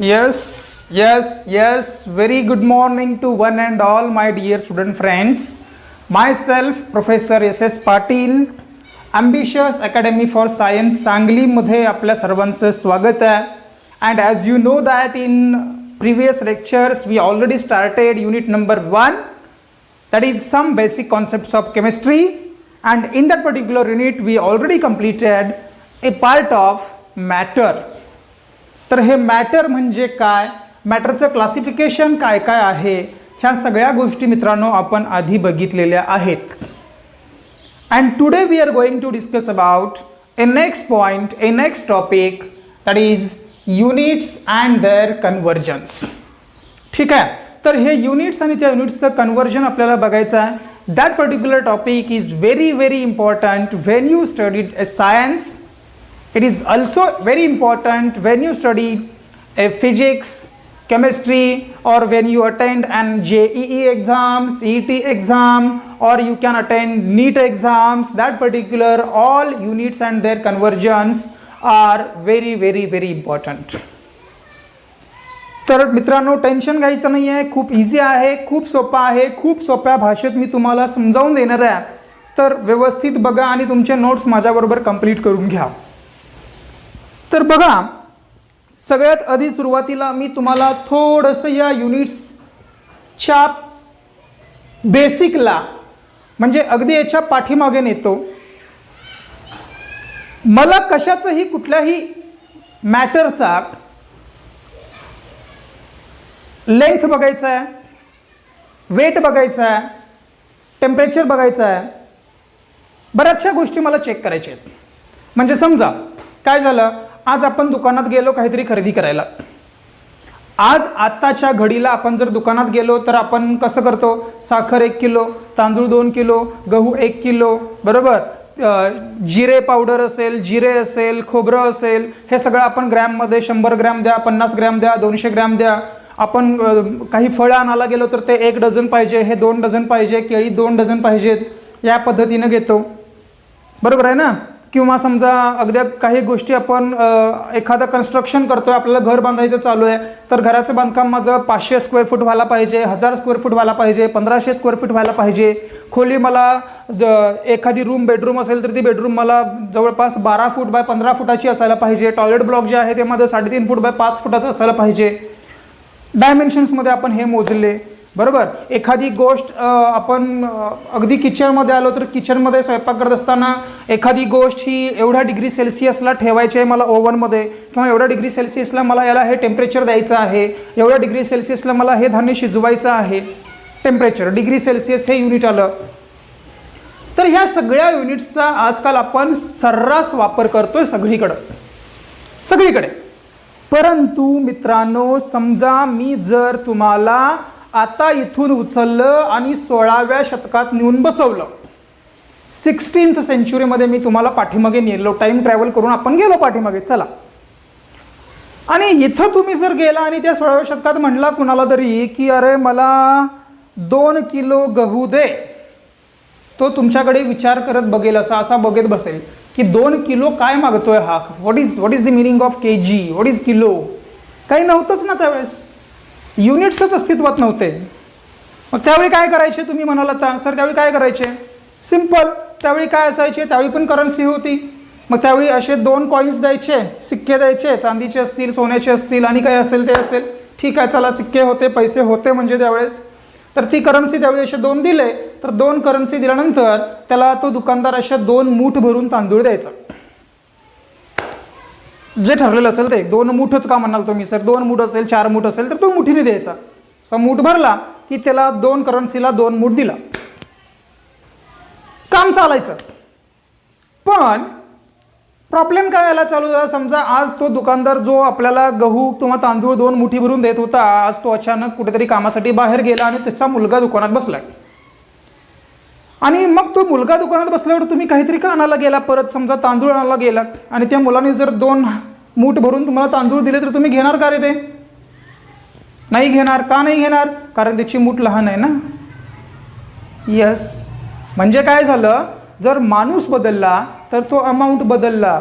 Yes. Very good morning to one and all my dear student friends. Myself, Professor S.S. Patil, Ambitious Academy for Science, Sangli मध्ये आपल्या सर्वांचं स्वागत आहे. And as you know that in previous lectures we already started unit number 1, that is some basic concepts of chemistry, and in that particular unit we already completed a part of matter. तर हे matter म्हणजे काय, मॅटरचं classification काय काय आहे, ह्या सगळ्या गोष्टी मित्रांनो आपण आधी बघितलेल्या आहेत. And today we are going to discuss about a next point, a next topic, that is units and their conversions. ठीक आहे, तर हे युनिट्स आणि त्या युनिट्सचं कन्व्हर्जन आपल्याला बघायचं आहे. That particular topic is very very important when you studied A science. It is also very important when you study a physics, chemistry, or when you attend an JEE exam, CET exam, or you can attend NEET exams. That particular all units and their conversions are very very very important. तर मित्रांनो tension घ्यायचं नाही आहे, खूप easy आहे, खूप सोपा आहे, खूप सोप्या भाषेत मी तुम्हाला समजावून देणार आहे. तर व्यवस्थित बघा आणि तुमचे नोट्स माझ्याबरोबर कंप्लीट करून घ्या. तर बघा, सगळ्यात आधी सुरुवातीला मी तुम्हाला थोडंसं या युनिट्सच्या बेसिकला म्हणजे अगदी याच्या पाठीमागे नेतो. मला कशाचंही कुठल्याही मॅटरचा लेंथ बघायचा आहे, वेट बघायचा आहे, टेम्परेचर बघायचं आहे, बऱ्याचशा गोष्टी मला चेक करायच्या आहेत. म्हणजे समजा काय झालं, आज आपण दुकानात गेलो काहीतरी खरेदी करायला. आज आत्ताच्या घडीला आपण जर दुकानात गेलो तर आपण कसं करतो, साखर 1 किलो, तांदूळ 2 किलो, गहू 1 किलो, बरोबर, जिरे पावडर असेल, जिरे असेल, खोबरं असेल, हे सगळं आपण ग्रॅममध्ये 100 ग्रॅम द्या, 50 ग्रॅम द्या, 200 ग्रॅम द्या. आपण काही फळं आणायला गेलो तर ते 1 डझन पाहिजे, हे 2 डझन पाहिजे, केळी 2 डझन पाहिजेत, या पद्धतीनं घेतो. बरोबर आहे ना. किंवा समजा अगदी काही गोष्टी आपण एखादं कन्स्ट्रक्शन करतोय, आपल्याला घर बांधायचं चालू आहे, तर घराचं बांधकाम माझं 500 स्क्वेअर फूट व्हायला पाहिजे, 1000 स्क्वेअर फूट व्हायला पाहिजे, 1500 स्क्वेअर फूट व्हायला पाहिजे. खोली मला एखादी बेडरूम असेल तर ती बेडरूम मला जवळपास 12 फूट बाय 15 फुटाची असायला पाहिजे. टॉयलेट ब्लॉक जे आहे ते माझं 3.5 फूट बाय 5 फुटाचं असायला पाहिजे. डायमेन्शन्समध्ये आपण हे मोजले. बरोबर, एखादी गोष्ट आपण अगदी किचनमध्ये आलो तर किचनमध्ये स्वयंपाक करत असताना एखादी गोष्ट ही एवढ्या डिग्री सेल्सिअसला ठेवायची आहे मला ओव्हनमध्ये, किंवा एवढ्या डिग्री सेल्सिअसला मला याला हे टेम्परेचर द्यायचं आहे, एवढ्या डिग्री सेल्सिअसला मला हे धान्य शिजवायचं आहे. टेम्परेचर, डिग्री सेल्सिअस हे युनिट आलं. तर ह्या सगळ्या युनिट्सचा आजकाल आपण सर्रास वापर करतोय सगळीकडे. परंतु मित्रांनो, समजा मी जर तुम्हाला आता इथून उचललं आणि 16व्या शतकात नेऊन बसवलं, 16th सेंचुरीमध्ये मी तुम्हाला पाठीमागे नेलो, टाइम ट्रॅव्हल करून आपण गेलो पाठीमागे, चला. आणि इथं तुम्ही जर गेला आणि त्या 16व्या शतकात म्हणला कुणाला तरी की अरे मला 2 किलो गहू दे, तो तुमच्याकडे विचार करत बघेल, असा बघत बसेल की 2 किलो काय मागतोय हा, what is the meaning of KG, what is kilo. काही नव्हतंच ना त्यावेळेस, युनिट्सच अस्तित्वात नव्हते. मग त्यावेळी काय करायचे तुम्ही म्हणाला तर सर, त्यावेळी काय करायचे, सिम्पल. त्यावेळी काय असायचे, त्यावेळी पण करन्सी होती. मग त्यावेळी असे 2 कॉईन्स द्यायचे, सिक्के द्यायचे, चांदीचे असतील, सोन्याचे असतील, आणि काय असेल ते असेल. ठीक आहे, चला, सिक्के होते, पैसे होते म्हणजे त्यावेळेस. तर ती करन्सी त्यावेळी असे 2 दिले, तर 2 करन्सी दिल्यानंतर त्याला तो दुकानदार अशा 2 मूठ भरून तांदूळ द्यायचा. जे ठरलेलं असेल ते 2 मूठच का म्हणाल तुम्ही सर, 2 मूठ असेल, 4 मूठ असेल तर तो मुठीने द्यायचा. मूठ भरला की त्याला 2 करन्सीला 2 मूठ दिला, काम चालायचं. पण प्रॉब्लेम काय यायला चालू झाला, समजा आज तो दुकानदार जो आपल्याला गहू किंवा तांदूळ 2 मुठी भरून देत होता, आज तो अचानक कुठेतरी कामासाठी बाहेर गेला आणि त्याचा मुलगा दुकानात बसलाय. आणि मग तो मुलगा दुकानात बसल्यावर तुम्ही काहीतरी का आणायला गेला, परत समजा तांदूळ आणायला गेलात, आणि त्या मुलाने जर 2 मूठ भरून तुम्हाला तांदूळ दिले तर तुम्ही घेणार का रे ते? नाही घेणार. का नाही घेणार? कारण त्याची मूठ लहान आहे ना. यस, म्हणजे काय झालं, जर माणूस बदलला तर तो अमाऊंट बदलला.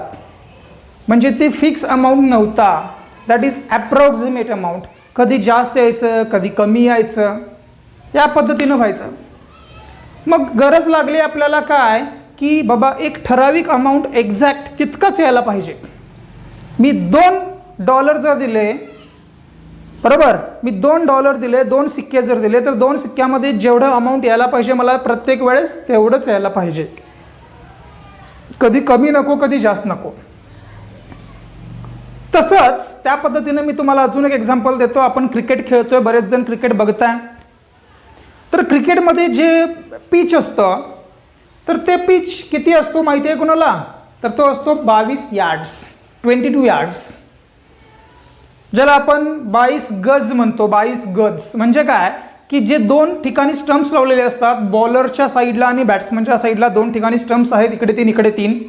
म्हणजे ती फिक्स अमाऊंट नव्हता. That is approximate amount. कधी जास्त यायचं, कधी कमी यायचं, या पद्धतीनं व्हायचं. मग गरज लागली आपल्याला काय की बाबा एक ठराविक अमाऊंट एक्झॅक्ट तितकंच यायला पाहिजे. मी $2 जर दिले, बरोबर, मी $2 दिले, 2 सिक्के जर दिले, तर 2 सिक्क्यामध्ये जेवढं अमाऊंट यायला पाहिजे मला प्रत्येक वेळेस तेवढंच यायला पाहिजे. कधी कमी नको, कधी जास्त नको. तसंच त्या पद्धतीने मी तुम्हाला अजून एक एक्झाम्पल देतो. आपण क्रिकेट खेळतोय, बरेच जण क्रिकेट बघताय. तर क्रिकेटमध्ये जे पिच असतं, तर ते पिच किती असतो माहिती आहे कोणाला? तर तो असतो 22 यार्ड्स, 22 यार्ड्स, ज्याला आपण 22 गज म्हणतो. 22 गज म्हणजे काय की जे 2 ठिकाणी स्टंप्स लावलेले असतात, बॉलरच्या साईडला आणि बॅट्समनच्या साईडला 2 ठिकाणी स्टंप्स आहेत, इकडे 3 इकडे 3,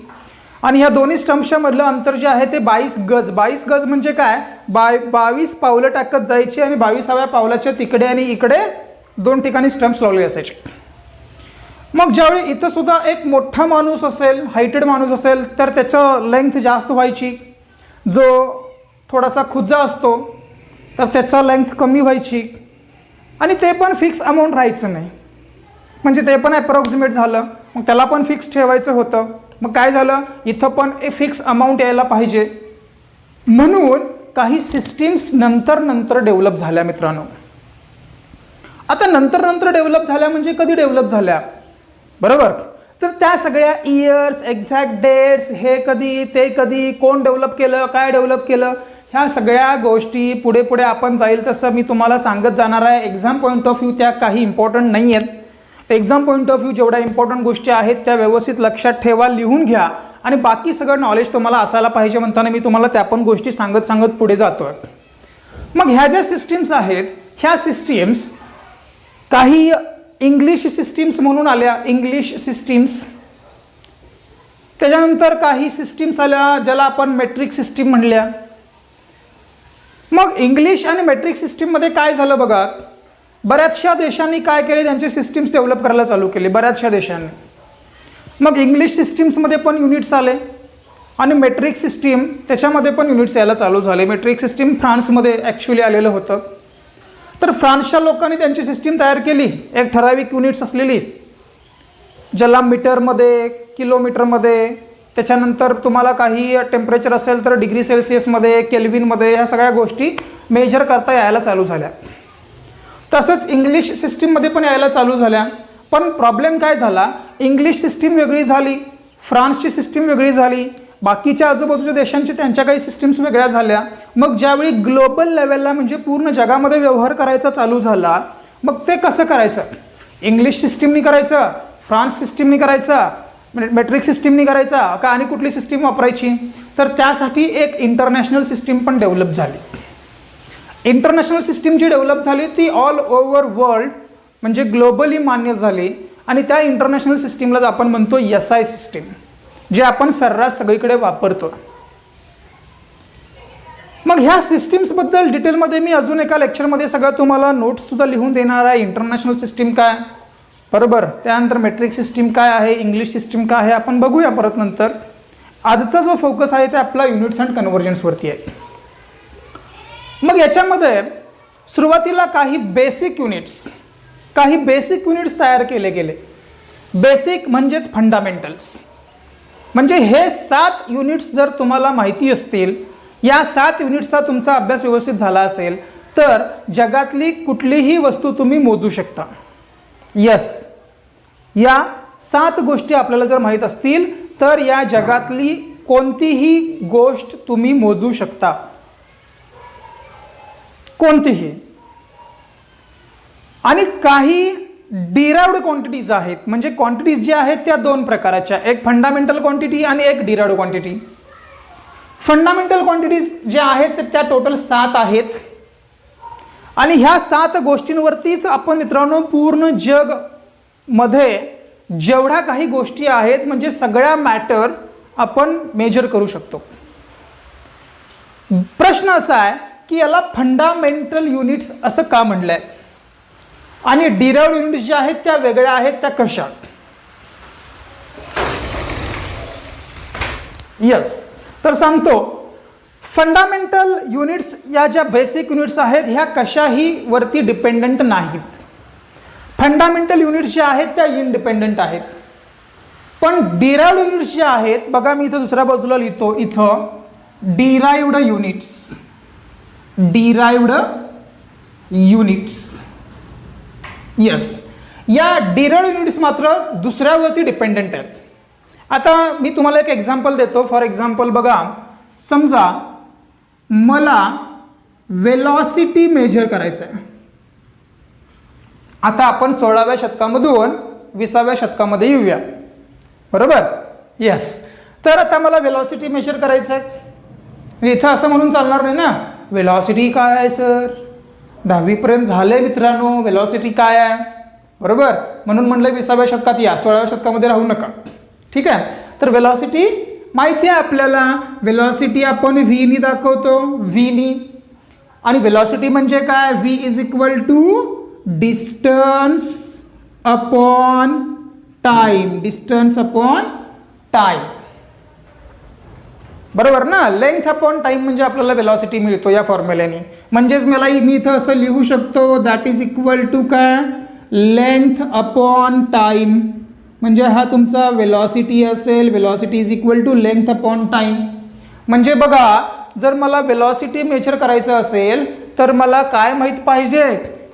आणि ह्या दोन्ही स्टंप्सच्या मधलं अंतर जे आहे ते 22 गज. 22 गज म्हणजे काय, 22 पावलं टाकत जायची आणि 22व्या पावलाच्या तिकडे आणि इकडे 2 ठिकाणी स्टंप्स लावलेले असायचे. मग ज्यावेळी इथं सुद्धा एक मोठा माणूस असेल, हायटेड माणूस असेल, तर त्याचं लेंथ जास्त व्हायची. जो थोडासा खुजा असतो तर त्याचा लेंथ कमी व्हायची, आणि ते पण फिक्स अमाऊंट राहायचं नाही. म्हणजे ते पण ॲप्रॉक्सिमेट झालं, मग त्याला पण फिक्स ठेवायचं होतं. मग काय झालं, इथं पण एक फिक्स अमाऊंट यायला पाहिजे. म्हणून काही सिस्टीम्स नंतर डेव्हलप झाल्या मित्रांनो. आता नंतर डेव्हलप झाल्या म्हणजे कधी डेव्हलप झाल्या, बरोबर? तर त्या सगळ्या इयर्स, एक्झॅक्ट डेट्स, हे कधी ते कधी, कोण डेव्हलप केलं, काय डेव्हलप केलं, ह्या सगळ्या गोष्टी पुढे आपण जाईल तसं मी तुम्हाला सांगत जाणार आहे. एक्झाम पॉईंट ऑफ व्ह्यू त्या काही इम्पॉर्टंट नाही आहेत. एक्झाम पॉईंट ऑफ व्ह्यू जेवढ्या इम्पॉर्टंट गोष्टी आहेत त्या व्यवस्थित लक्षात ठेवा, लिहून घ्या, आणि बाकी सगळं नॉलेज तुम्हाला असायला पाहिजे म्हणताना मी तुम्हाला त्या पण गोष्टी सांगत पुढे जातोय. मग ह्या ज्या सिस्टीम्स आहेत, ह्या सिस्टीम्स काही इंग्लिश सिस्टीम्स म्हणून आल्या, इंग्लिश सिस्टीम्स. त्याच्यानंतर काही सिस्टीम्स आल्या ज्याला आपण मेट्रिक सिस्टीम म्हणल्या. मग इंग्लिश आणि मेट्रिक सिस्टीममध्ये काय झालं बघा, बऱ्याचशा देशांनी काय केले, त्यांचे सिस्टीम्स डेव्हलप करायला चालू केले, बऱ्याचशा देशांनी. मग इंग्लिश सिस्टीम्समध्ये पण युनिट्स आले, आणि मेट्रिक सिस्टीम त्याच्यामध्ये पण युनिट्स यायला चालू झाले. मेट्रिक सिस्टीम फ्रान्समध्ये ॲक्च्युली आलेलं होतं. तर फ्रान्सच्या लोकांनी त्यांची सिस्टीम तयार केली, एक ठराविक युनिट्स असलेली, ज्याला मीटरमध्ये, किलोमीटरमध्ये, त्याच्यानंतर तुम्हाला काही टेम्परेचर असेल तर डिग्री सेल्सिअसमध्ये, केल्विनमध्ये, ह्या सगळ्या गोष्टी मेजर करता यायला चालू झाल्या. तसंच इंग्लिश सिस्टीममध्ये पण यायला चालू झाल्या. पण प्रॉब्लेम काय झाला, इंग्लिश सिस्टीम वेगळी झाली, फ्रान्सची सिस्टीम वेगळी झाली, बाकीच्या आजूबाजूच्या देशांची त्यांच्या काही सिस्टीम्स वेगळ्या झाल्या. मग ज्यावेळी ग्लोबल लेवलला म्हणजे पूर्ण जगामध्ये व्यवहार करायचा चालू झाला, मग ते कसं करायचं, इंग्लिश सिस्टीमनी करायचं, फ्रान्स सिस्टीमनी करायचं, मेट्रिक सिस्टीमनी करायचा का आणि कुठली सिस्टीम वापरायची? तर त्यासाठी एक इंटरनॅशनल सिस्टीम पण डेव्हलप झाली. इंटरनॅशनल सिस्टीम जी डेव्हलप झाली ती ऑल ओव्हर वर्ल्ड म्हणजे ग्लोबली मान्य झाली, आणि त्या इंटरनॅशनल सिस्टीमलाच आपण म्हणतो SI सिस्टीम, जे आपण सर्रास सगळीकडे वापरतो. मग ह्या सिस्टीम्सबद्दल डिटेलमध्ये मी अजून एका लेक्चरमध्ये सगळं तुम्हाला नोट्ससुद्धा लिहून देणार आहे. इंटरनॅशनल सिस्टीम काय, बरोबर, त्यानंतर मेट्रिक सिस्टीम काय आहे, इंग्लिश सिस्टीम काय आहे, आपण बघूया परत नंतर. आजचा जो फोकस आहे ते आपला युनिट्स अँड कन्व्हर्जन्सवरती आहे. मग याच्यामध्ये सुरुवातीला काही बेसिक युनिट्स तयार केले गेले. बेसिक म्हणजेच फंडामेंटल्स. म्हणजे हे 7 युनिट्स जर तुम्हाला माहिती असतील, या 7 युनिट्सचा तुमचा अभ्यास व्यवस्थित झाला असेल, तर जगातली कुठलीही वस्तू तुम्ही मोजू शकता. यस, या 7 गोष्टी आपल्याला जर माहीत असतील तर या जगातली कोणतीही गोष्ट तुम्ही मोजू शकता, कोणतीही. आणि काही डिराइव्ड क्वांटिटीज आहेत, म्हणजे क्वांटिटीज ज्या आहेत त्या 2 प्रकाराच्या, एक फंडामेंटल क्वांटिटी आणि एक डिराइव्ड क्वांटिटी. फंडामेंटल क्वांटिटीज ज्या आहेत त्या टोटल 7 आहेत, आणि ह्या 7 गोष्टींवरतीच आपण मित्रांनो पूर्ण जग मध्ये जेवढ्या काही गोष्टी आहेत म्हणजे सगळ्या मॅटर आपण मेजर करू शकतो. प्रश्न असा आहे की याला फंडामेंटल युनिट्स असं का म्हणलंय, आणि डिराइव्ड युनिट्स ज्या आहेत त्या वेगळ्या आहेत, त्या कशा? यस, तर सांगतो. फंडामेंटल युनिट्स या ज्या बेसिक युनिट्स आहेत ह्या कशाही वरती डिपेंडंट नाहीत. फंडामेंटल युनिट्स ज्या आहेत त्या इंडिपेंडंट आहेत. पण डिराइव्ड युनिट्स ज्या आहेत, बघा मी इथं दुसऱ्या बाजूला लिहितो, इथं derived units, derived units, yes, या डिराइव्ड युनिट्स मात्र दुसऱ्यावरती डिपेंडंट आहेत. आता मी तुम्हाला एक एक्झाम्पल देतो. फॉर एक्झाम्पल बघा, समजा मला वेलॉसिटी मेजर करायचं आहे. आता आपण 16व्या शतकामधून 20व्या शतकामध्ये येऊया, बरोबर, यस. तर आता मला वेलॉसिटी मेजर करायचं आहे. इथं असं म्हणून चालणार नाही ना, वेलॉसिटी काय आहे सर, 10वीपर्यंत झालंय मित्रांनो, वेलॉसिटी काय आहे, बरोबर. म्हणून म्हणलं 20व्या शतकात या, 16व्या शतकामध्ये राहू नका. ठीक आहे. तर वेलॉसिटी माहिती आहे आपल्याला, वेलॉसिटी आपण व्ही नी दाखवतो, व्ही नी. आणि वेलॉसिटी म्हणजे काय, V is equal to distance upon time, distance upon time, बरोबर ना. लेंथ अपॉन टाइम म्हणजे आपल्याला वेलॉसिटी मिळतो या फॉर्म्युल्याने. म्हणजेच मला मी इथं असं लिहू शकतो, दॅट इज इक्वल टू काय, लेंथ अपॉन टाइम. म्हणजे हा तुमचा वेलॉसिटी असेल, velocity is equal to length upon time. म्हणजे बघा, जर मला वेलॉसिटी मेजर करायचं असेल तर मला काय माहीत पाहिजे,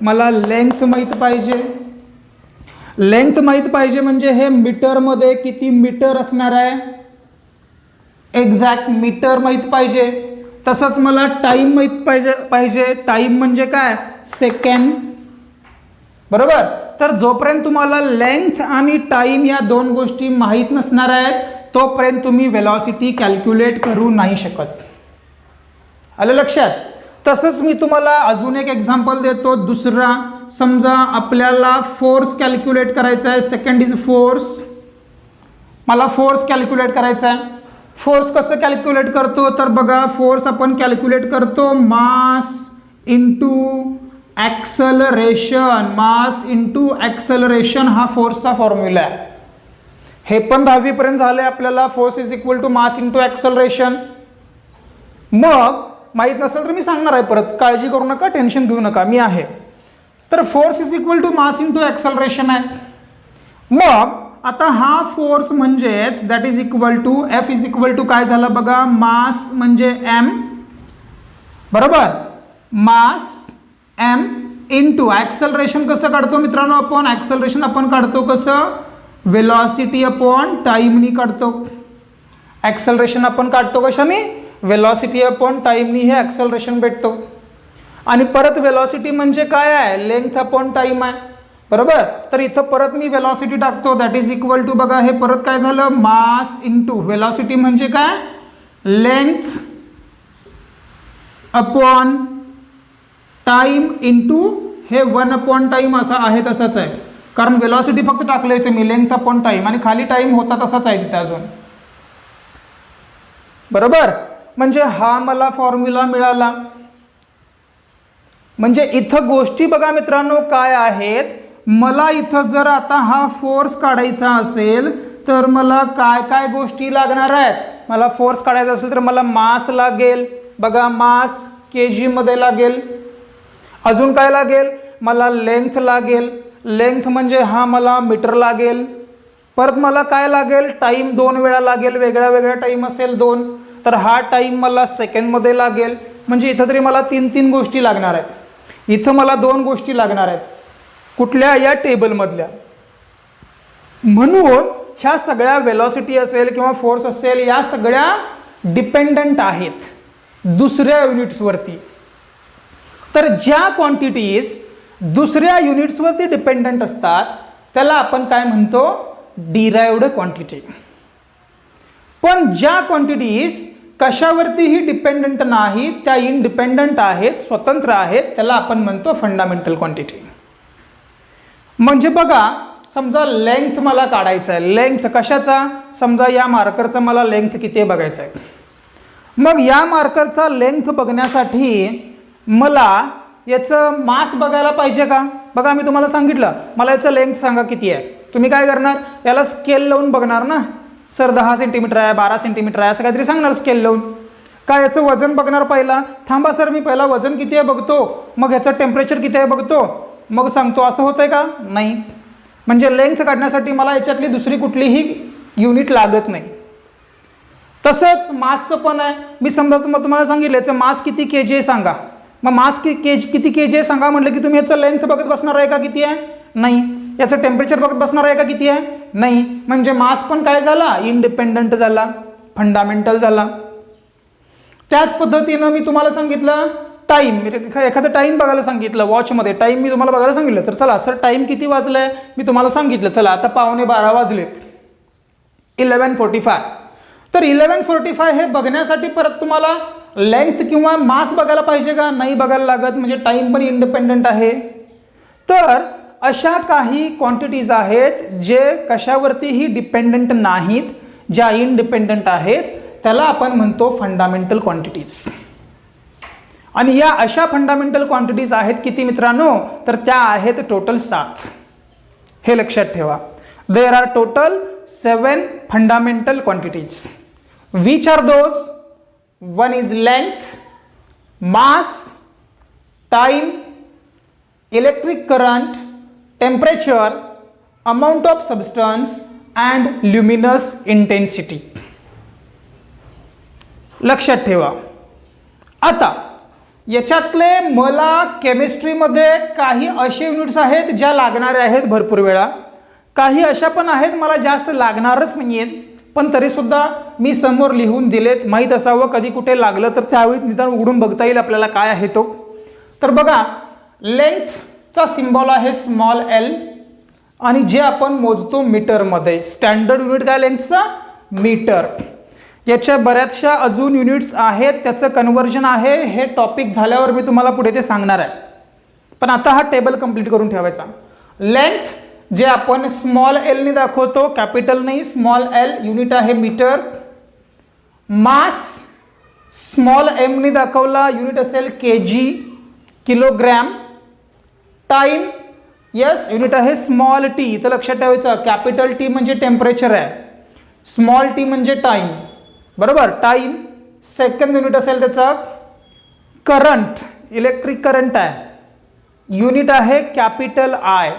मला लेंथ माहीत पाहिजे. लेंथ माहीत पाहिजे म्हणजे हे मीटरमध्ये किती मीटर असणार आहे, एक्झॅक्ट मीटर माहीत पाहिजे. तसंच मला टाइम माहीत पाहिजे. टाइम म्हणजे काय, सेकंड, बरोबर. तर जोपर्यंत तुम्हाला लेंथ आणि टाइम या दोन गोष्टी माहीत नसणार आहेत तोपर्यंत तुम्ही वेलॉसिटी कॅल्क्युलेट करू नाही शकत. आलं लक्षात. तसंच मी तुम्हाला अजून एक एक्झाम्पल देतो, दुसरा. समजा आपल्याला फोर्स कॅल्क्युलेट करायचा आहे. Second is force. मला फोर्स कॅल्क्युलेट करायचा आहे. फोर्स कसं कॅल्क्युलेट करतो, तर बघा, फोर्स आपण कॅल्क्युलेट करतो mass into acceleration. Mass into acceleration हा फोर्सचा फॉर्म्युला आहे. हे पण 10वीपर्यंत झाले आपल्याला. Force is equal to mass into acceleration. मग माहीत नसेल तर मी सांगणार आहे परत, काळजी करू नका, टेन्शन घेऊ नका, मी आहे. तर force is equal to mass into acceleration आहे. मग आता हा फोर्स म्हणजेच that is equal to F is equal to काय झालं बघा, मास म्हणजे एम, बरोबर, मास एम इंटू ॲक्सलरेशन कसं काढतो मित्रांनो आपण, ॲक्सलरेशन आपण काढतो कसं, वेलॉसिटी अपॉन टाइमनी काढतो. ॲक्सलरेशन आपण काढतो कशाने, वेलॉसिटी अपॉन टाइमनी हे ॲक्सलरेशन भेटतो. आणि परत वेलॉसिटी म्हणजे काय आहे, लेंथ अपॉन टाइम आहे, बरोबर. तर इथं परत मी वेलॉसिटी टाकतो, दॅट इज इक्वल टू बघा, हे परत काय झालं, मास इंटू वेलॉसिटी म्हणजे काय, लेंथ अपॉन टाइम इंटू हे 1 अपॉन टाइम असं आहे तसंच आहे. कारण वेलॉसिटी फक्त टाकलं इथे मी, लेंथ अपॉन टाइम, आणि खाली टाइम होता तसाच आहे तिथे अजून, बरोबर. म्हणजे हा मला फॉर्म्युला मिळाला. म्हणजे इथं गोष्टी बघा मित्रांनो काय आहेत, मला इथं जर आता हा फोर्स काढायचा असेल तर मला काय काय गोष्टी लागणार आहेत. मला फोर्स काढायचा असेल तर मला मास लागेल, बघा मास kg मध्ये लागेल. अजून काय लागेल, मला लेंथ लागेल, लेंथ म्हणजे हा मला मीटर लागेल. परत मला काय लागेल, टाइम 2 वेळा लागेल, वेगळ्या वेगळ्या टाइम असेल 2, तर हा टाइम मला सेकंडमध्ये लागेल. म्हणजे इथं तरी मला 3 गोष्टी लागणार आहेत. इथं मला 2 गोष्टी लागणार आहेत, कुठल्या, या टेबलमधल्या. म्हणून ह्या सगळ्या वेलॉसिटी असेल किंवा फोर्स असेल या सगळ्या डिपेंडंट आहेत दुसऱ्या युनिट्सवरती. तर ज्या क्वांटिटीज दुसऱ्या युनिट्सवरती डिपेंडंट असतात त्याला आपण काय म्हणतो, डिराइव्ड क्वांटिटी. पण ज्या क्वांटिटीज कशावरतीही डिपेंडंट नाही, त्या इंडिपेंडंट आहेत, स्वतंत्र आहेत, त्याला आपण म्हणतो फंडामेंटल क्वांटिटी. म्हणजे बघा, समजा लेंथ मला काढायचं आहे. लेंथ कशाचा, समजा या मार्करचा मला लेंथ किती आहे बघायचं आहे. मग या मार्करचा लेंथ बघण्यासाठी मला याचं मास बघायला पाहिजे का. बघा मी तुम्हाला सांगितलं, मला याचं लेंथ सांगा किती आहे. तुम्ही काय करणार, याला स्केल लावून बघणार ना, सर 10 सेंटीमीटर आहे, 12 सेंटीमीटर आहे, असं काहीतरी सांगणार स्केल लावून. काय याचं वजन बघणार पहिला, थांबा सर मी पहिला वजन किती आहे बघतो, मग याचं टेम्परेचर किती आहे बघतो, मग सांगतो, असं होतंय का? नाही. म्हणजे लेंथ काढण्यासाठी मला याच्यातली दुसरी कुठलीही युनिट लागत नाही. तसंच मासचं पण आहे. मी समजा तुम्हाला सांगितलं याचं मास किती केजी आहे सांगा, मग मास किती केजी आहे सांगा म्हटलं की तुम्ही याचं लेंथ बघत बसणार आहे का किती आहे? नाही. याचं टेम्परेचर बघत बसणार आहे का किती आहे? नाही. म्हणजे मास पण काय झाला? इंडिपेंडंट झाला, फंडामेंटल झाला. त्याच पद्धतीनं मी तुम्हाला सांगितलं टाइम, एखादं टाइम बघायला सांगितलं वॉचमध्ये, टाइम मी तुम्हाला बघायला सांगितलं, तर चला सर टाइम किती वाजलंय मी तुम्हाला सांगितलं, चला आता 11:15 वाजलेत, 11:45. तर 11:45 हे बघण्यासाठी परत तुम्हाला लेंथ किंवा मास बघायला पाहिजे का? नाही बघायला लागत, म्हणजे टाइम पण इंडिपेंडंट आहे. तर अशा काही क्वांटिटीज आहेत जे कशावरतीही डिपेंडंट नाहीत, ज्या इंडिपेंडंट आहेत, त्याला आपण म्हणतो फंडामेंटल क्वांटिटीज. आणि या अशा फंडामेंटल क्वांटिटीज आहेत किती मित्रांनो? तर त्या आहेत टोटल 7. हे लक्षात ठेवा. There are total 7 fundamental quantities. Which are those? One is length, mass, time, electric current, temperature, amount of substance and luminous intensity. लक्षात ठेवा. आता याच्यातले मला केमिस्ट्रीमध्ये काही असे युनिट्स आहेत ज्या लागणारे आहेत भरपूर वेळा, काही अशा पण आहेत मला जास्त लागणारच नाही आहेत, पण तरीसुद्धा मी समोर लिहून दिलेत, माहीत असावं कधी कुठे लागलं तर त्यावेळी निदान उघडून बघता येईल आपल्याला काय आहे तो. तर बघा, लेंथचा सिम्बॉल आहे स्मॉल एल, आणि जे आपण मोजतो मीटरमध्ये, स्टँडर्ड युनिट काय लेंथचा? मीटर. याच्या बऱ्याचशा अजून युनिट्स आहेत, त्याचं कन्व्हर्जन आहे, हे टॉपिक झाल्यावर मी तुम्हाला पुढे ते सांगणार आहे. पण आता हा टेबल कंप्लीट करून ठेवायचा. लेंथ जे आपण स्मॉल एलने दाखवतो, कॅपिटल नाही, स्मॉल एल, युनिट आहे मीटर. मास स्मॉल एमने दाखवला, युनिट असेल KG, kilogram. Time yes, unit आहे स्मॉल टी. इथं लक्षात ठेवायचं, कॅपिटल टी म्हणजे टेम्परेचर आहे, स्मॉल टी म्हणजे टाइम, बरोबर. टाइम. सेकंड युनिट असेल त्याचा करंट, इलेक्ट्रिक करंट आहे, युनिट आहे कॅपिटल आय.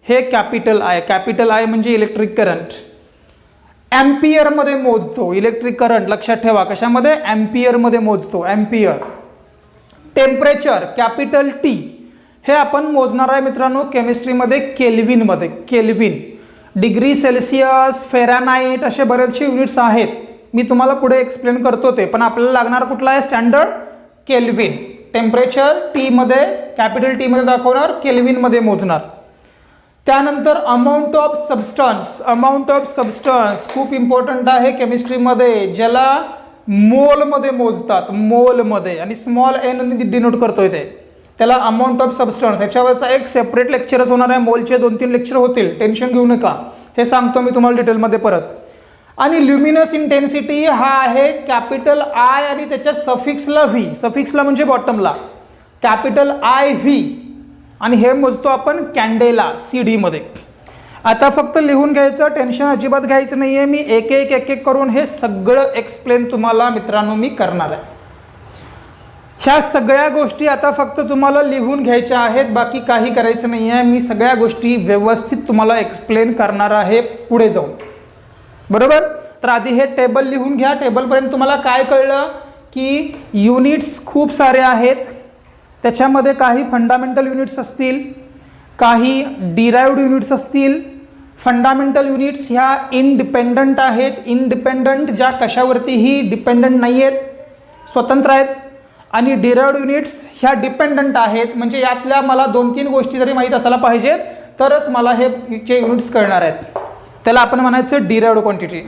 हे कॅपिटल आय, कॅपिटल आय म्हणजे इलेक्ट्रिक करंट. एम्पियर मध्ये मोजतो इलेक्ट्रिक करंट, लक्षात ठेवा कशामध्ये? एम्पियर मध्ये मोजतो, एम्पियर. टेम्परेचर कॅपिटल टी, हे आपण मोजणार आहे मित्रांनो केमिस्ट्रीमध्ये केल्विन मध्ये, केल्विन. डिग्री सेल्सिअस, फेरानाइट, असे बरेचसे युनिट्स आहेत, मी तुम्हाला पुढे एक्सप्लेन करतो ते, पण आपल्याला लागणार कुठला आहे? Standard kelvin. टेम्परेचर टी मध्ये, कॅपिटल टी मध्ये दाखवणार, केल्विन मध्ये मोजणार. त्यानंतर amount of substance, amount of substance खूप इम्पॉर्टंट आहे केमिस्ट्रीमध्ये, ज्याला मोल मध्ये मोजतात, मोल मध्ये, आणि स्मॉल एन डिनोट करतोय ते, त्याला अमाऊंट ऑफ सबस्टन्स. याच्यावरचा एक सेपरेट लेक्चरच होणार आहे, मोलचे 2-3 लेक्चर होतील, टेन्शन घेऊ नका, हे सांगतो मी तुम्हाला डिटेलमध्ये परत. आणि ल्युमिनस इंटेन्सिटी हा आहे कॅपिटल आय आणि त्याच्या सफिक्सला व्ही, सफिक्सला म्हणजे बॉटमला, कॅपिटल आय व्ही, आणि हे मोजतो आपण कॅन्डेला CD मध्ये. आता फक्त लिहून घ्यायचं, टेन्शन अजिबात घ्यायचं नाहीये, मी एक एक करून हे सगळं एक्सप्लेन तुम्हाला मित्रांनो मी करणार आहे. ह्या सगळ्या गोष्टी आता फक्त तुम्हाला लिहून घ्यायच्या आहेत, बाकी काही करायचं नाही आहे. मी सगळ्या गोष्टी व्यवस्थित तुम्हाला एक्सप्लेन करणार आहे पुढे जाऊन, बरोबर. तर आधी हे टेबल लिहून घ्या. टेबलपर्यंत तुम्हाला काय कळलं की युनिट्स खूप सारे आहेत, त्याच्यामध्ये काही फंडामेंटल युनिट्स असतील, काही डिराइव्ड युनिट्स असतील. फंडामेंटल युनिट्स ह्या इंडिपेंडंट आहेत, इंडिपेंडंट ज्या कशावरतीही डिपेंडंट नाही आहेत, स्वतंत्र आहेत. आणि डिराइव्ड युनिट्स ह्या डिपेंडंट आहेत, म्हणजे यातल्या मला 2-3 गोष्टी जरी माहीत असायला पाहिजेत तरच मला हे युनिट्स कळणार आहेत, त्याला आपण म्हणायचं डिराइव्ड क्वांटिटी.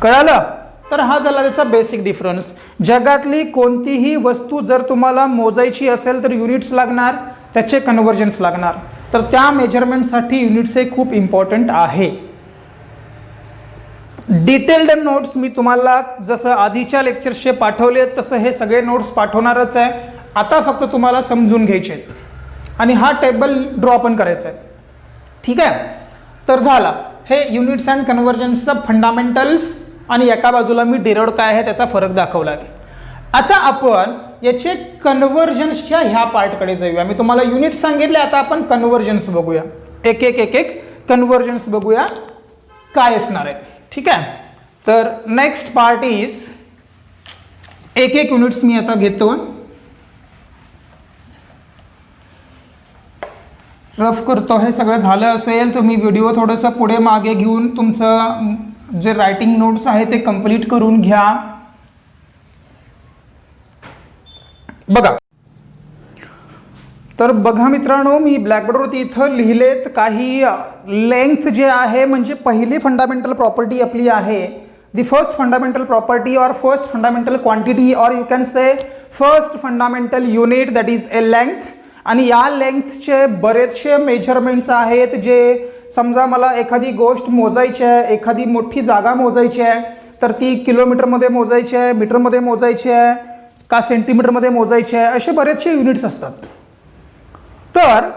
कळालं? तर हा झाला त्याचा बेसिक डिफरन्स. जगातली कोणतीही वस्तू जर तुम्हाला मोजायची असेल तर युनिट्स लागणार, त्याचे कन्व्हर्जन्स लागणार, तर त्या मेजरमेंटसाठी युनिट्स हे खूप इम्पॉर्टंट आहे. डिटेल्ड नोट्स मी तुम्हाला जसं आधीच्या लेक्चर्सचे पाठवले तसं हे सगळे नोट्स पाठवणारच आहे. आता फक्त तुम्हाला समजून घ्यायचे आहेत आणि हा टेबल ड्रॉ पण करायचा आहे, ठीक आहे. तर झाला हे युनिट्स अँड कन्व्हर्जन्सचं फंडामेंटल्स आणि एका बाजूला मी डिराइव्हड काय आहे त्याचा फरक दाखवला. आता आपण याचे कन्व्हर्जन्सच्या ह्या पार्टकडे जाऊया. मी तुम्हाला युनिट सांगितले, आता आपण कन्व्हर्जन्स बघूया. एक एक कन्व्हर्जन्स बघूया काय असणार आहे. ठीक आहे. तर नेक्स्ट पार्ट इज एक युनिट्स मी आता घेतो, रफ करतो. हे सगळं झालं असेल तुम्ही व्हिडिओ थोडंसं पुढे मागे घेऊन तुमचं जे रायटिंग नोट्स आहे ते कंप्लीट करून घ्या. बघा, तर बघा मित्रांनो, मी ब्लॅकबोर्डवरती इथं लिहिलेत काही लेंथ जे आहे, म्हणजे पहिली फंडामेंटल प्रॉपर्टी आपली आहे, दी फर्स्ट फंडामेंटल प्रॉपर्टी और फर्स्ट फंडामेंटल क्वांटिटी और you can say first fundamental unit that is a length. आणि या लेंथचे बरेचसे मेजरमेंट्स आहेत. जे समजा मला एखादी गोष्ट मोजायची आहे, एखादी मोठी जागा मोजायची आहे, तर ती किलोमीटरमध्ये मोजायची आहे, मीटरमध्ये मोजायची आहे का सेंटीमीटरमध्ये मोजायची आहे, असे बरेचसे युनिट्स असतात. तर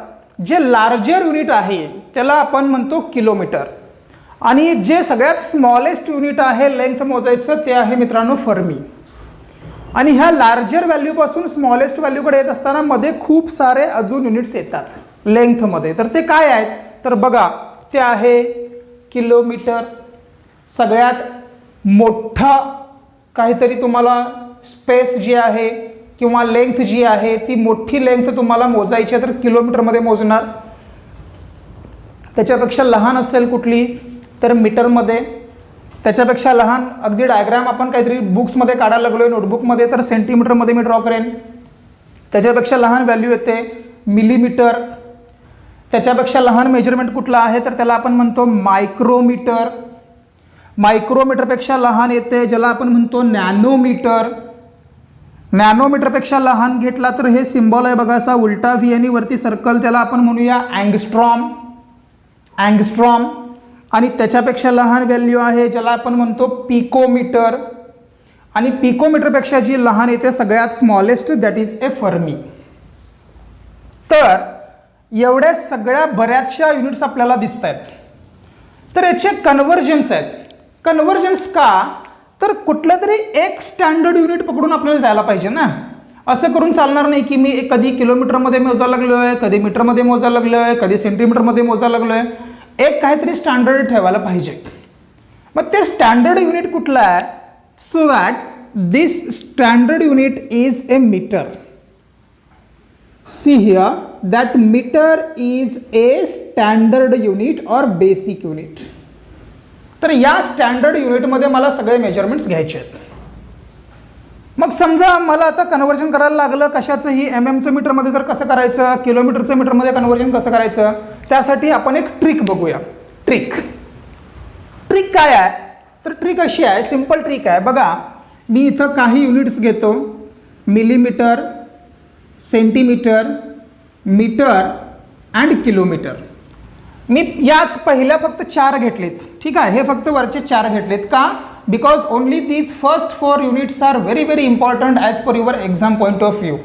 जे लार्जर युनिट आहे त्याला आपण म्हणतो किलोमीटर, आणि जे सगळ्यात स्मॉलेस्ट युनिट आहे लेंथ मोजायचं ते आहे मित्रांनो फर्मी. आणि ह्या लार्जर व्हॅल्यूपासून स्मॉलेस्ट व्हॅल्यूकडे येत असताना मध्ये खूप सारे अजून युनिट्स येतात लेंथमध्ये. तर ते काय आहेत तर बघा, ते आहे किलोमीटर. सगळ्यात मोठा काहीतरी तुम्हाला स्पेस जी आहे किंवा लेंथ जी आहे ती मोठी लेंथ तुम्हाला मोजायची आहे तर किलोमीटरमध्ये मोजणार. त्याच्यापेक्षा लहान असेल कुठली तर मीटरमध्ये. त्याच्यापेक्षा लहान अगदी डायग्राम आपण काहीतरी बुक्समध्ये काढायला लागलोय नोटबुकमध्ये तर सेंटीमीटरमध्ये मी ड्रॉ करेन. त्याच्यापेक्षा लहान व्हॅल्यू येते मिलीमीटर. त्याच्यापेक्षा लहान मेजरमेंट कुठला आहे तर त्याला आपण म्हणतो मायक्रोमीटर. मायक्रोमीटरपेक्षा लहान येते ज्याला आपण म्हणतो नॅनोमीटर. नॅनोमीटरपेक्षा लहान घेतला तर हे सिम्बॉल आहे बघा असा उलटा व्ही आणि वरती सर्कल, त्याला आपण म्हणूया अँगस्ट्रॉम. अँगस्ट्रॉम. आणि त्याच्यापेक्षा लहान व्हॅल्यू आहे ज्याला आपण म्हणतो पिकोमीटर. आणि पिकोमीटरपेक्षा जी लहान येते सगळ्यात smallest that is a Fermi. तर एवढ्या सगळ्या बऱ्याचशा युनिट्स आपल्याला दिसत आहेत. तर याचे कन्व्हर्जन्स आहेत. कन्व्हर्जन्स का तर कुठलं तरी एक स्टँडर्ड युनिट पकडून आपल्याला जायला पाहिजे ना. असं करून चालणार नाही की मी कधी किलोमीटरमध्ये मोजायला लागलोय, कधी मीटरमध्ये मोजायला लागलोय, कधी सेंटीमीटरमध्ये मोजायला लागलोय. एक काहीतरी स्टँडर्ड ठेवायला पाहिजे. मग ते स्टँडर्ड युनिट कुठलं आहे so that this standard unit is a metre. See here that metre is a standard unit or basic unit. तर या स्टँडर्ड युनिटमध्ये मला सगळे मेजरमेंट्स घ्यायचे आहेत. मग समजा मला आता कन्व्हर्जन करायला लागलं कशाचंही, एमएमचं मीटरमध्ये तर कसं करायचं, किलोमीटरचं मीटरमध्ये कन्व्हर्जन कसं करायचं, त्यासाठी आपण एक ट्रिक बघूया. ट्रिक काय आहे तर ट्रिक अशी आहे, सिंपल ट्रिक आहे. बघा, मी इथं काही युनिट्स घेतो, millimetre, centimetre, metre and kilometre. मी याच पहिल्या फक्त 4 घेतलेत. ठीक आहे, हे फक्त वरचे 4 घेतलेत. का? Because only these first 4 units are very important as per your exam point of view.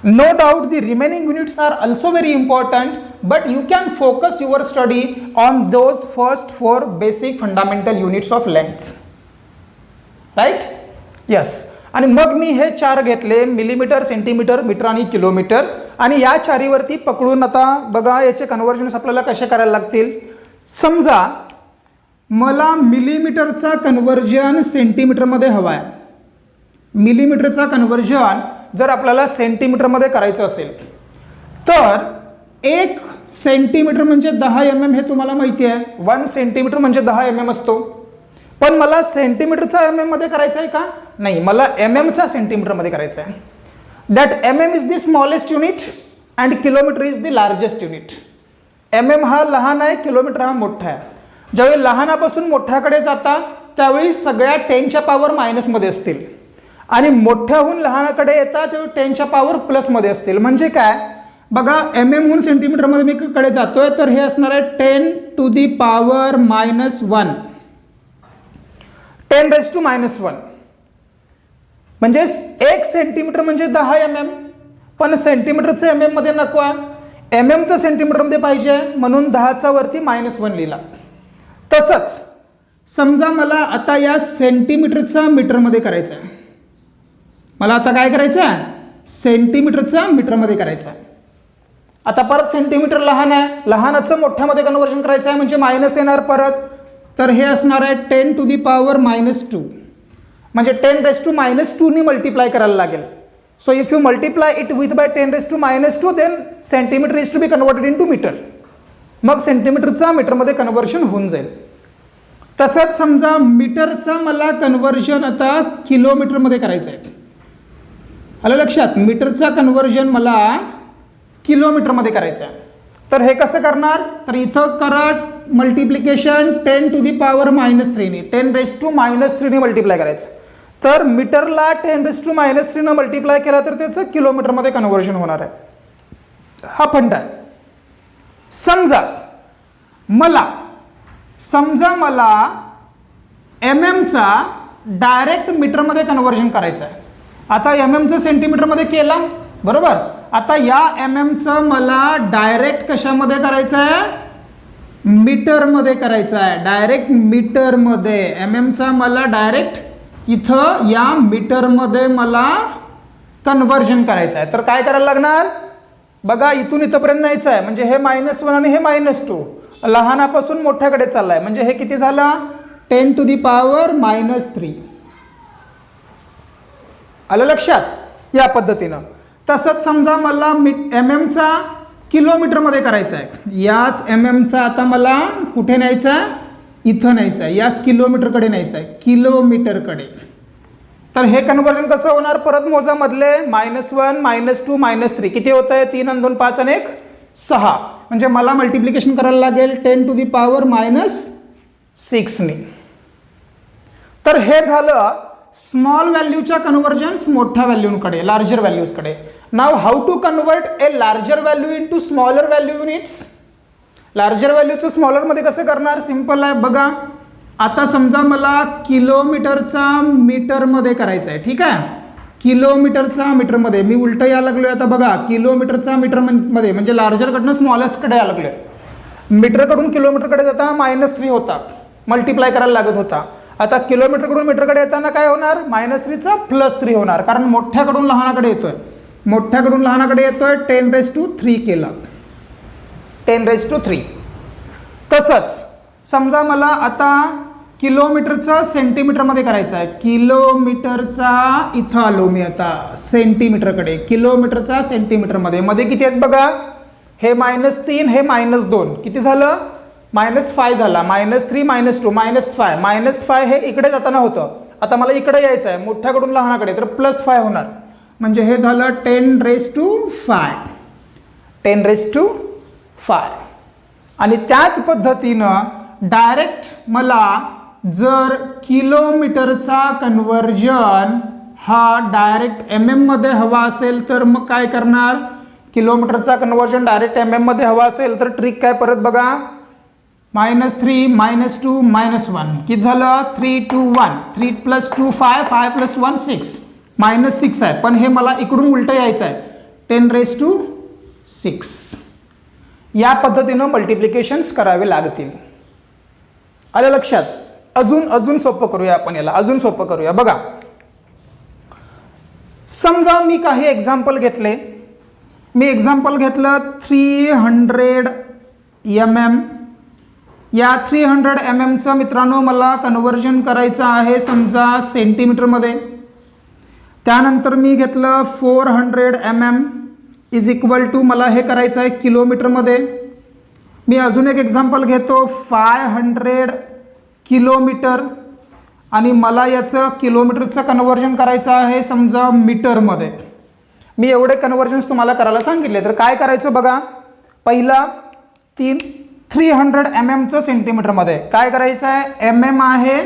No doubt the remaining units are also very important, but you can focus your study on those first 4 basic fundamental units of length. Right? Yes. आणि मग मी हे 4 घेतले, millimetre, centimetre, metre आणि kilometre. आणि या 4वरती पकडून आता बघा याचे कन्व्हर्जन्स आपल्याला कसे करायला लागतील. समजा मला मिलीमीटरचा कन्व्हर्जन सेंटीमीटरमध्ये हवा आहे. मिलीमीटरचा कन्व्हर्जन जर आपल्याला सेंटीमीटरमध्ये करायचं असेल तर 1 सेंटीमीटर म्हणजे 10 mm हे तुम्हाला माहिती आहे. 1 सेंटीमीटर म्हणजे 10 mm असतो. पण मला सेंटीमीटरचा mm मध्ये करायचं आहे का? नाही, मला mmचा सेंटीमीटरमध्ये करायचं आहे. That mm is the smallest unit and kilometre is the largest unit. mm हा लहान आहे, किलोमीटर हा मोठा आहे. ज्यावेळी लहानापासून मोठ्याकडे जाता त्यावेळी सगळ्या 10च्या पॉवर मायनसमध्ये असतील आणि मोठ्याहून लहानाकडे येतात तेव्हा 10च्या पॉवर प्लसमध्ये असतील. म्हणजे काय बघा, mmहून सेंटीमीटरमध्ये मी कडे जातोय तर हे असणार आहे 10 to the power -1, 10 raised to -1. म्हणजे 1 सेंटीमीटर म्हणजे 10 mm. पण सेंटीमीटरचं mm मध्ये नको आहे, mmचं सेंटीमीटरमध्ये पाहिजे म्हणून 10चा वरती -1 लिहिला. तसंच समजा मला आता या सेंटीमीटरचा मीटरमध्ये करायचं आहे. मला आता काय करायचं आहे? सेंटीमीटरचा मीटरमध्ये करायचं आहे. आता परत सेंटीमीटर लहान आहे, लहानाचं मोठ्यामध्ये कन्वर्जन करायचं आहे म्हणजे मायनस येणार परत. तर हे असणार आहे 10 to the power -2, म्हणजे 10⁻² नी मल्टिप्लाय करायला लागेल. So if you multiply it with by 10⁻² then centimetre is to be converted into metre. मग सेंटीमीटरचा मीटरमध्ये कन्वर्शन होऊन जाईल. तसंच समजा मीटरचा मला कन्वर्जन आता किलोमीटरमध्ये करायचं आहे. आलं लक्षात? मीटरचा कन्वर्जन मला किलोमीटरमध्ये करायचं आहे. तर हे कसं करणार? तर इथं करा मल्टिप्लिकेशन 10 to the power -3 नी, 10⁻³ नी मल्टिप्लाय करायचं. तर मीटरला 10⁻³ नं मल्टिप्लाय केला तर त्याचं किलोमीटरमध्ये कन्वर्जन होणार आहे. हा फंड आहे. समजा मला एमएमचा डायरेक्ट मीटरमध्ये कन्वर्जन करायचं आहे. आता एमएमचं सेंटीमीटरमध्ये केला बरोबर. आता या एमएमचं मला डायरेक्ट कशामध्ये करायचं आहे? मीटरमध्ये करायचं आहे. डायरेक्ट मीटरमध्ये एमएमचा मला डायरेक्ट इथं या मीटरमध्ये मला कन्वर्जन करायचं आहे. तर काय करायला लागणार बघा, इथून इथंपर्यंत न्यायचं आहे म्हणजे हे -1 आणि हे -2 लहानापासून मोठ्याकडे चाललाय म्हणजे हे किती झालं? 10 to the power -3. आलं लक्षात? या पद्धतीनं. तसंच समजा मला एमएमचा किलोमीटरमध्ये करायचा आहे. याच एमएमचा आता मला कुठे न्यायचा आहे? इथं न्यायचं आहे, या किलोमीटरकडे न्यायचं आहे, किलोमीटरकडे. तर हे कन्वर्जन कसं होणार? परत मोजा मधले -1 -2 -3 किती होत आहे? 3 आणि 2 5 आणि 1 6. म्हणजे मला मल्टिप्लिकेशन करायला लागेल 10 to the power -6 नी. तर हे झालं स्मॉल व्हॅल्यूच्या कन्वर्जन्स मोठ्या व्हॅल्यूकडे, लार्जर व्हॅल्यूजकडे. Now how to convert a larger value into smaller value units. Larger व्हॅल्यूचं स्मॉलरमध्ये कसं करणार? सिम्पल आहे बघा. आता समजा मला किलोमीटरचा मीटरमध्ये करायचं आहे. ठीक आहे, किलोमीटरचा मीटरमध्ये मी उलट या लागलोय. आता बघा, किलोमीटरचा मीटरमध्ये म्हणजे लार्जरकडनं स्मॉलेस्टकडे या लागलोय. मीटरकडून किलोमीटरकडे जाताना -3 होता, मल्टिप्लाय करायला लागत होता. आता किलोमीटरकडून मीटरकडे येताना काय होणार? -3चा +3 होणार, कारण मोठ्याकडून लहानाकडे येतोय. मोठ्याकडून लहानाकडे येतोय 10⁻³ केला, 10⁻³. तसंच समजा मला आता किलोमीटरचा सेंटीमीटरमध्ये करायचं आहे. किलोमीटरचा इथं आलो मी आता सेंटीमीटरकडे. किलोमीटरचा सेंटीमीटरमध्ये मध्ये किती आहेत बघा? हे -3 हे -2 किती झालं? -5 झाला. -3 -2 -5 हे इकडे जाताना होतं. आता मला इकडे यायचं आहे मोठ्याकडून लहानाकडे, तर +5 होणार. म्हणजे हे झालं 10⁵. 10⁵. आणि त्याच पद्धतीनं डायरेक्ट मला जर किलोमीटरचा कन्वर्जन हा डायरेक्ट MM मध्ये हवा असेल तर मग काय करणार? किलोमीटरचा कन्वर्जन डायरेक्ट MM मध्ये हवा असेल तर ट्रिक काय परत बघा. -3 -2 -1 किती झालं? 3 2 1. 3 + 2 5 5 + 1 6. -6 आहे, पण हे मला इकडून उलट यायचं आहे 10⁻6. या पद्धतीनं मल्टिप्लिकेशन्स करावे लागतील. आलं लक्षात? अजून सोपं करूया आपण याला, अजून सोपं करूया. बघा, समजा मी काही एक्झाम्पल घेतले. मी एक्झाम्पल घेतलं 300 mm. या 300 mmचं मित्रांनो मला कन्वर्जन करायचं आहे समजा सेंटीमीटरमध्ये. त्यानंतर मी घेतलं 400 mm इज इक्वल टू मला हे करायचं आहे किलोमीटरमध्ये. मी अजून एक एक्झाम्पल घेतो 500 किलोमीटर आणि मला याचं किलोमीटरचं कन्वर्जन करायचं आहे समजा मीटरमध्ये. मी एवढे कन्वर्जन्स तुम्हाला करायला सांगितले. तर काय करायचं बघा, पहिला 300 mmचं सेंटीमीटरमध्ये काय करायचं आहे? MM आहे,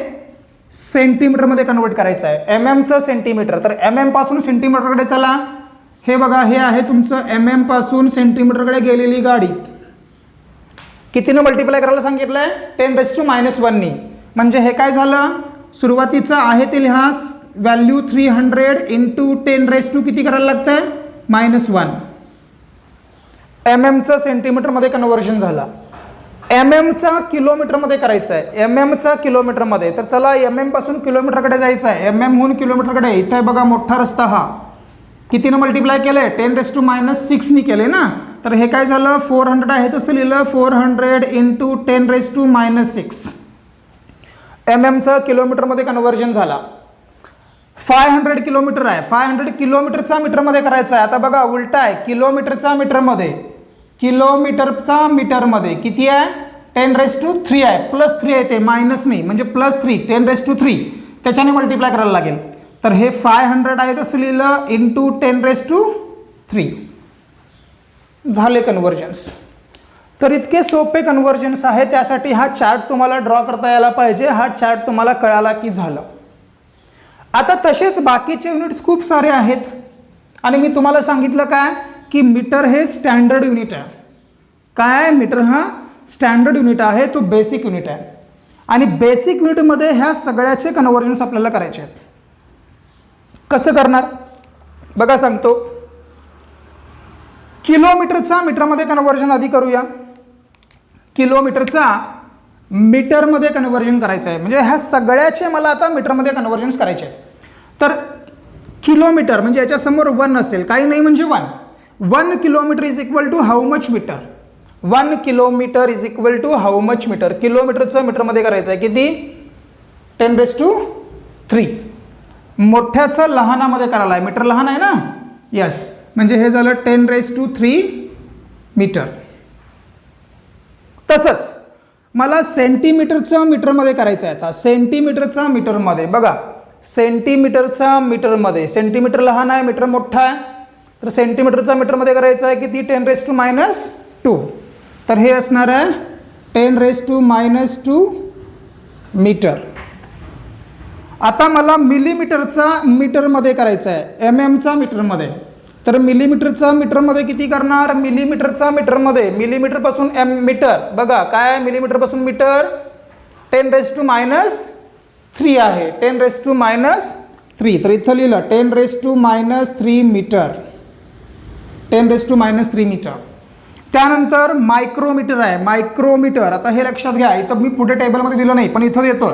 सेंटीमीटरमध्ये कन्वर्ट करायचं आहे. MMचं सेंटीमीटर, तर MM पासून सेंटीमीटरकडे चला. हे बघा, हे आहे तुमचं MM पासून सेंटीमीटरकडे गेलेली गाडी. कितीनं मल्टिप्लाय करायला सांगितलंय? 10⁻⁻1 नी. म्हणजे हे काय झालं? सुरुवातीचं आहे ते लिहा, व्हॅल्यू 300 इंटू 10⁻² किती करायला लागतंय? -1. MM चं सेंटीमीटरमध्ये कन्वर्जन झाला. चा किलोमीटरमध्ये करायचा आहे, चा किलोमीटरमध्ये. तर चला पासून किलोमीटरकडे जायचं आहे, हून किलोमीटरकडे. इथे बघा मोठा रस्ता हा कितीनं मल्टिप्लाय केलंय, 10⁻⁶ नी केले ना. तर हे काय झालं, 400 आहे तसं लिहिलं, 400 इंटू 10⁻⁶. चा किलोमीटरमध्ये कन्व्हर्जन झाला. 500 किलोमीटर आहे, 500 किलोमीटरचा मीटरमध्ये करायचा आहे. आता बघा उलटा आहे, किलोमीटरचा मीटरमध्ये, किलोमीटरचा मीटरमध्ये किती आहे, 10⁻³ आहे, +3 आहे ते, मायनस नाही म्हणजे +3, 10⁻³ त्याच्याने मल्टिप्लाय करायला लागेल. तर हे 500 आहे तसं लिहिलं इंटू 10⁻³ झाले कन्व्हर्जन्स. तर इतके सोपे कन्व्हर्जन्स आहे, त्यासाठी हा चार्ट तुम्हाला ड्रॉ करता यायला पाहिजे. हा चार्ट तुम्हाला कळाला की झालं. आता तसेच बाकीचे युनिट्स खूप सारे आहेत आणि मी तुम्हाला सांगितलं काय की मीटर हे स्टँडर्ड युनिट आहे. काय, मीटर हा स्टँडर्ड युनिट आहे, तो बेसिक युनिट आहे आणि बेसिक युनिटमध्ये ह्या सगळ्याचे कन्व्हर्जन्स आपल्याला करायचे आहेत. कसं करणार बघा सांगतो. किलोमीटरचा मीटरमध्ये कन्व्हर्जन आधी करूया. किलोमीटरचा मीटरमध्ये कन्व्हर्जन करायचं आहे, म्हणजे ह्या सगळ्याचे मला आता मीटरमध्ये कन्व्हर्जन्स करायचे आहेत. तर किलोमीटर म्हणजे याच्या समोर 1 असेल, काही नाही म्हणजे 1 kilometre is equal to how much metre. 1 kilometre is equal to how much metre. किलोमीटरचं मीटरमध्ये करायचं आहे किती, 10⁻³ मोठ्याचं लहानामध्ये करायला आहे. मीटर लहान आहे ना, यस, म्हणजे हे झालं 10⁻³ मीटर. तसंच मला सेंटीमीटरचं मीटरमध्ये करायचं आहे. आता सेंटीमीटरचा मीटरमध्ये बघा, सेंटीमीटरचा मीटरमध्ये, सेंटीमीटर लहान आहे, मीटर मोठा आहे, तर सेंटीमीटरचा मीटरमध्ये करायचं आहे किती, 10⁻². तर हे असणार आहे 10⁻² मीटर. आता मला मिलीमीटरचा मीटरमध्ये करायचं आहे, चा मीटरमध्ये. तर मिलीमीटरचा मीटरमध्ये किती करणार, मिलीमीटरचा मीटरमध्ये, मिलीमीटरपासून मीटर, बघा काय मिलीमीटरपासून मीटर, 10⁻³ आहे, 10⁻³ तर इथं लिहिलं 10⁻³ मीटर, 10⁻³ मीटर. त्यानंतर मायक्रोमीटर आहे, मायक्रोमीटर. आता हे लक्षात घ्या, इथं मी पुढे टेबलमध्ये दिलं नाही पण इथं देतो.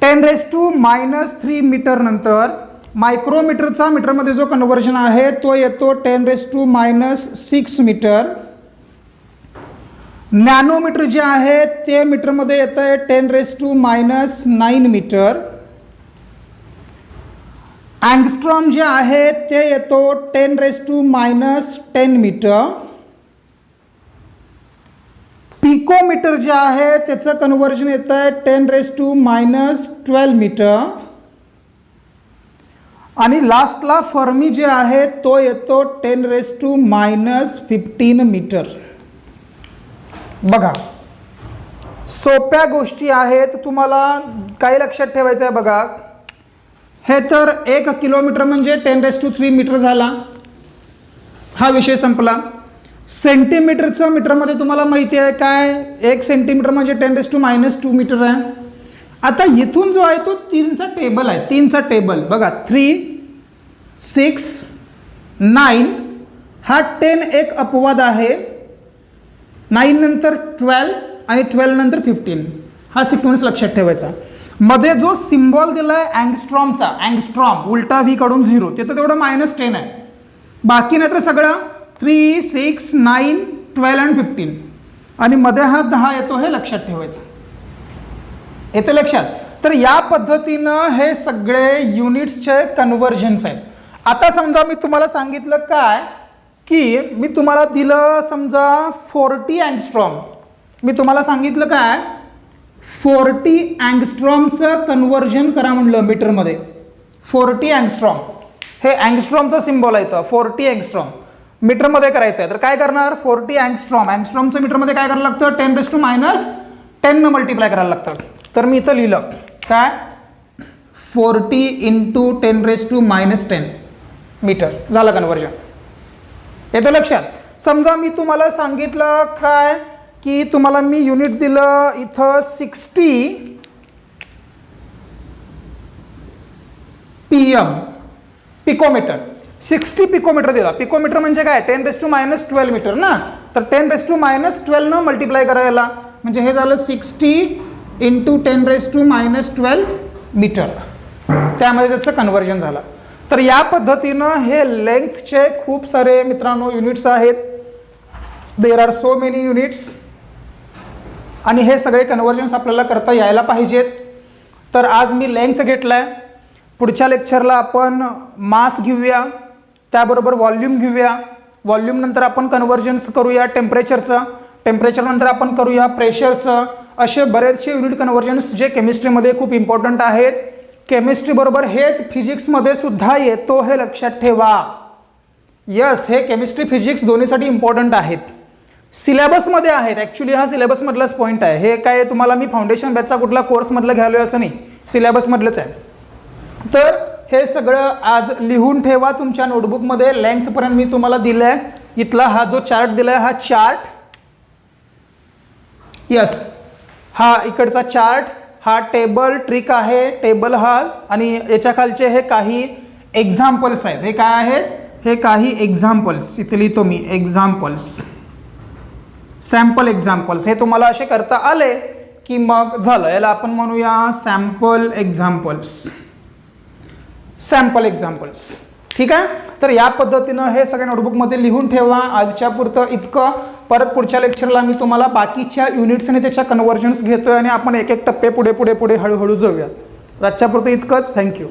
10⁻³ मीटर नंतर मायक्रोमीटरचा मीटरमध्ये जो कन्व्हर्जन आहे तो येतो 10⁻⁶ मीटर. नॅनोमीटर जे आहे ते मीटरमध्ये येतं आहे 10⁻⁹ मीटर. अँगस्ट्रॉम जे आहे ते येतो 10⁻⁻10 मीटर. पिकोमीटर जे आहे त्याचं कन्व्हर्जन येतं आहे 10⁻⁻12 मीटर. आणि लास्टला फर्मी जे आहे तो येतो 10⁻⁻15 मीटर. बघा सोप्या गोष्टी आहेत, तुम्हाला काही लक्षात ठेवायचं आहे. बघा हे तर 1 किलोमीटर म्हणजे 10⁻³ मीटर झाला, हा विषय संपला. सेंटीमीटरचं मीटरमध्ये तुम्हाला माहिती आहे काय, 1 सेंटीमीटर म्हणजे 10⁻⁻² मीटर आहे. आता इथून जो आहे तो 3चा टेबल आहे, 3चा टेबल बघा, 3, 6, 9, हा 10 एक अपवाद आहे, 9 नंतर 12 आणि 12 नंतर 15, हा सिक्वेन्स लक्षात ठेवायचा. मध्ये जो सिम्बॉल दिलाय अँगस्ट्रॉमचा, अँगस्ट्रॉम उलटा व्ही कडून 0, ते तर तेवढं -10 आहे. बाकी नाही तर सगळं 3, 6, 9, 12 आणि 15 आणि मध्ये हा 10 येतो, हे लक्षात ठेवायचं. येतं लक्षात. तर या पद्धतीनं हे सगळे युनिट्सचे कन्व्हर्जन्स आहेत. आता समजा मी तुम्हाला सांगितलं काय की मी तुम्हाला दिलं समजा 40 अँगस्ट्रॉम, मी तुम्हाला सांगितलं काय 40 अँगस्ट्रॉमचं कन्व्हर्जन करा म्हणलं मीटरमध्ये. 40 अँगस्ट्रॉम, हे अँगस्ट्रॉमचा सिम्बॉल आहे, 40 अँगस्ट्रॉम मीटरमध्ये करायचं आहे. तर काय करणार, 40 अँगस्ट्रॉम, अँगस्ट्रॉमचं मीटरमध्ये काय करायला लागतं, 10⁻⁻10 न मल्टिप्लाय करायला लागतं. तर मी इथं लिहिलं काय 40 इंटू 10⁻⁻10 मीटर झालं कन्व्हर्जन. येतं लक्षात. समजा मी तुम्हाला सांगितलं काय की तुम्हाला मी युनिट दिलं इथं 60 PM पिकोमीटर, 60 पिकोमीटर दिला. पिकोमीटर म्हणजे काय, 10⁻⁻12 मीटर ना. तर 10⁻⁻12 न मल्टिप्लाय करायला म्हणजे हे झालं 60 × 10⁻⁻12 मीटर, त्यामध्ये त्याचं कन्व्हर्जन झालं. तर या पद्धतीनं हे लेंथचे खूप सारे मित्रांनो युनिट्स आहेत. There are so many units, आणि हे सगळे कन्व्हर्जन्स आपल्याला करता यायला पाहिजेत. तर आज मी लेंथ घेतलाय. पुढच्या लेक्चरला आपण मास घेऊया, त्याबरोबर व्हॉल्यूम घेऊया. व्हॉल्यूम नंतर आपण कन्व्हर्जन्स करूया टेम्परेचरचं, टेम्परेचर नंतर आपण करूया प्रेशरचं. असे बरेचसे युनिट कन्व्हर्जन्स जे केमिस्ट्रीमध्ये खूप इम्पॉर्टंट आहेत. केमिस्ट्री बरोबर हेच फिजिक्समध्ये सुद्धा येतो, हे लक्षात ठेवा. यस, हे केमिस्ट्री फिजिक्स दोन्हीसाठी इम्पॉर्टंट आहेत. सिलेबसमध्ये आहेत. ॲक्च्युली हा सिलेबसमधलाच पॉईंट आहे. हे काय तुम्हाला मी फाउंडेशन बॅचचा कुठला कोर्समधलं घ्यालो असं नाही, सिलेबसमधलंच आहे. तर हे सगळं आज लिहून ठेवा तुमच्या नोटबुकमध्ये. लेंथपर्यंत मी तुम्हाला दिलं आहे. इथला हा जो चार्ट दिला आहे, हा चार्ट, यस, हा इकडचा चार्ट, हा टेबल ट्रिक आहे, टेबल हा, आणि याच्या खालचे हे काही एक्झाम्पल्स आहेत. हे काय आहेत? हे काही एक्झाम्पल्स, इथे लिहितो मी, एक्झाम्पल्स, सॅम्पल एक्झाम्पल्स. हे तुम्हाला असे करता आले की मग झालं. याला आपण म्हणूया सॅम्पल एक्झाम्पल्स, सॅम्पल एक्झाम्पल्स. ठीक आहे. तर या पद्धतीनं हे सगळ्या नोटबुकमध्ये लिहून ठेवा. आजच्या पुरतं इतकं. परत पुढच्या लेक्चरला मी तुम्हाला बाकीच्या युनिट्स आणि त्याच्या कन्व्हर्जन्स घेतोय, आणि आपण एक एक टप्पे पुढे पुढे पुढे हळूहळू जाऊयात. आजच्या पुरतं इतकंच. थँक्यू.